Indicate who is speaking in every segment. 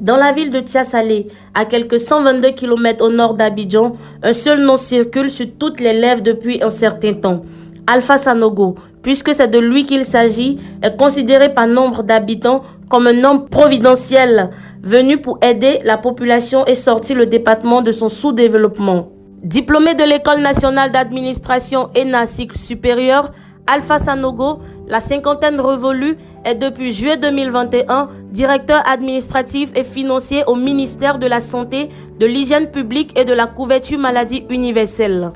Speaker 1: Dans la ville de Tiasalé, à quelques 122 km au nord d'Abidjan, un seul nom circule sur toutes les lèvres depuis un certain temps. Alpha Sanogo, puisque c'est de lui qu'il s'agit, est considéré par nombre d'habitants comme un homme providentiel, venu pour aider la population et sortir le département de son sous-développement. Diplômé de l'École nationale d'administration ENA cycle supérieur, Alpha Sanogo, la cinquantaine révolue, est depuis juillet 2021 directeur administratif et financier au ministère de la Santé, de l'Hygiène publique et de la couverture maladie universelle.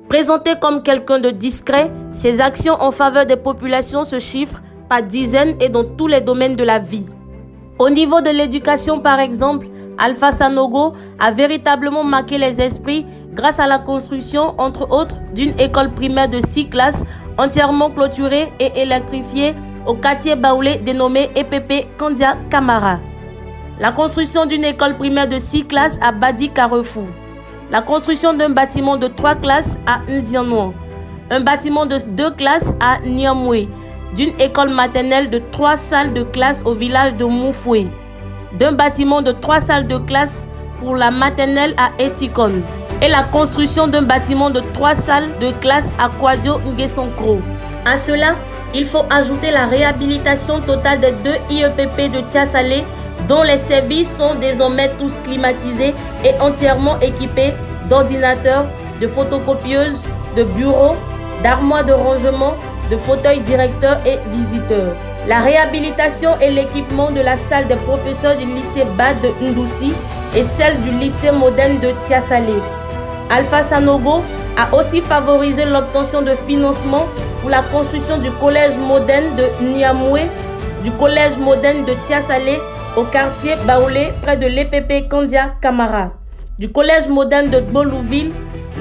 Speaker 1: Présenté comme quelqu'un de discret, ses actions en faveur des populations se chiffrent par dizaines et dans tous les domaines de la vie. Au niveau de l'éducation par exemple, Alpha Sanogo a véritablement marqué les esprits grâce à la construction, entre autres, d'une école primaire de 6 classes entièrement clôturée et électrifiée au quartier Baoulé dénommé EPP Kandia Camara. La construction d'une école primaire de 6 classes à Badi Carrefour. La construction d'un bâtiment de 3 classes à Nzianouan. Un bâtiment de 2 classes à Niamoué. D'une école maternelle de 3 salles de classe au village de Moufoué. D'un bâtiment de 3 salles de classe pour la maternelle à Etikon. Et la construction d'un bâtiment de 3 salles de classe à Kwadio Nguessonkro. À cela, il faut ajouter la réhabilitation totale des 2 IEPP de Tiasalé, dont les services sont désormais tous climatisés et entièrement équipés d'ordinateurs, de photocopieuses, de bureaux, d'armoires de rangement, de fauteuils directeurs et visiteurs. La réhabilitation et l'équipement de la salle des professeurs du lycée Bad de Ndoussi et celle du lycée moderne de Tiasalé. Alpha Sanogo a aussi favorisé l'obtention de financement pour la construction du collège moderne de Niamoué, du collège moderne de Tiasalé au quartier Baoulé près de l'EPP Kandia Camara, du collège moderne de Bolouville,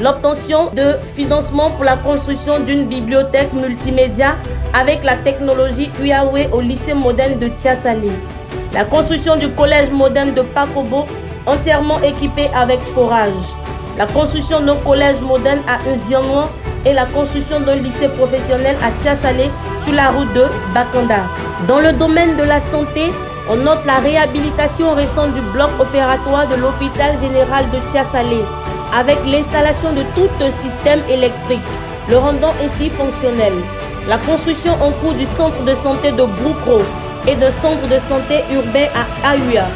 Speaker 1: l'obtention de financement pour la construction d'une bibliothèque multimédia avec la technologie Huawei au lycée moderne de Tiasalé, la construction du collège moderne de Pakobo entièrement équipé avec forage, la construction d'un collège moderne à Nzianouan et la construction d'un lycée professionnel à Tiasalé sur la route de Bakanda. Dans le domaine de la santé, on note la réhabilitation récente du bloc opératoire de l'hôpital général de Tiasalé, avec l'installation de tout un système électrique, le rendant ainsi fonctionnel. La construction en cours du centre de santé de Broukro et de centre de santé urbain à Aouya,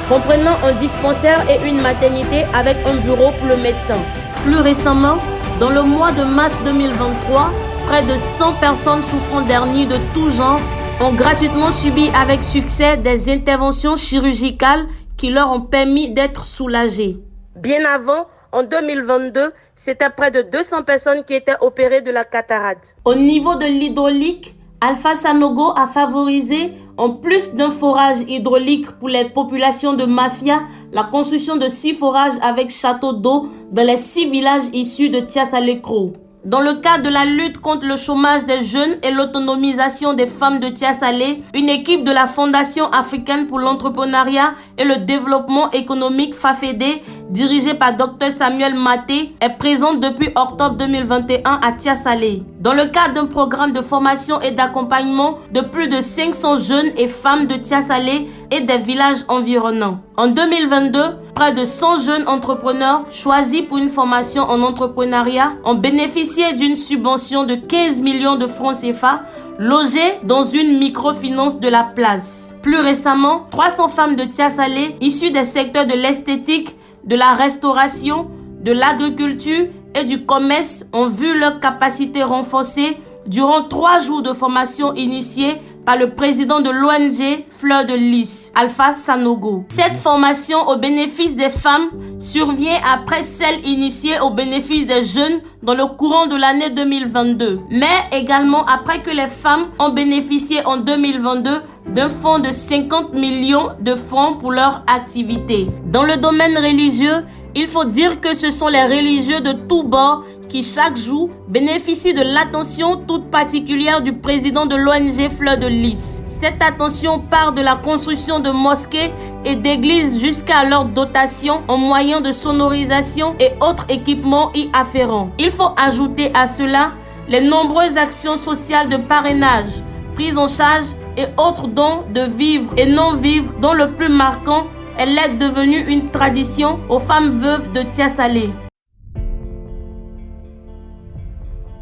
Speaker 1: comprenant un dispensaire et une maternité avec un bureau pour le médecin. Plus récemment, dans le mois de mars 2023, près de 100 personnes souffrant d'hernie de tout genre ont gratuitement subi avec succès des interventions chirurgicales qui leur ont permis d'être soulagées. Bien avant, en 2022, c'était près de 200 personnes qui étaient opérées de la cataracte. Au niveau de l'hydraulique, Alpha Sanogo a favorisé, en plus d'un forage hydraulique pour les populations de Mafia, la construction de 6 forages avec château d'eau dans les 6 villages issus de Tiasalé-Kro. Dans le cadre de la lutte contre le chômage des jeunes et l'autonomisation des femmes de Tiasalé, une équipe de la Fondation africaine pour l'entrepreneuriat et le développement économique FAFEDE, dirigée par Dr Samuel Maté, est présente depuis octobre 2021 à Tiasalé. Dans le cadre d'un programme de formation et d'accompagnement de plus de 500 jeunes et femmes de Tiasalé et des villages environnants. En 2022, près de 100 jeunes entrepreneurs choisis pour une formation en entrepreneuriat ont bénéficié d'une subvention de 15 millions de francs CFA logées dans une microfinance de la place. Plus récemment, 300 femmes de Tiasalé issues des secteurs de l'esthétique, de la restauration, de l'agriculture et du commerce ont vu leur capacité renforcée durant 3 jours de formation initiée par le président de l'ONG Fleur de Lys, Alpha Sanogo. Cette formation au bénéfice des femmes survient après celle initiée au bénéfice des jeunes dans le courant de l'année 2022, mais également après que les femmes ont bénéficié en 2022 d'un fonds de 50 millions de francs pour leur activité. Dans le domaine religieux, il faut dire que ce sont les religieux de tous bords qui chaque jour bénéficient de l'attention toute particulière du président de l'ONG Fleur de Lys. Cette attention part de la construction de mosquées et d'églises jusqu'à leur dotation en moyens de sonorisation et autres équipements y afférents. Il faut ajouter à cela les nombreuses actions sociales de parrainage, prise en charge et autres dons de vivres et non-vivres, dont le plus marquant Elle est devenue une tradition aux femmes veuves de Tia Salé.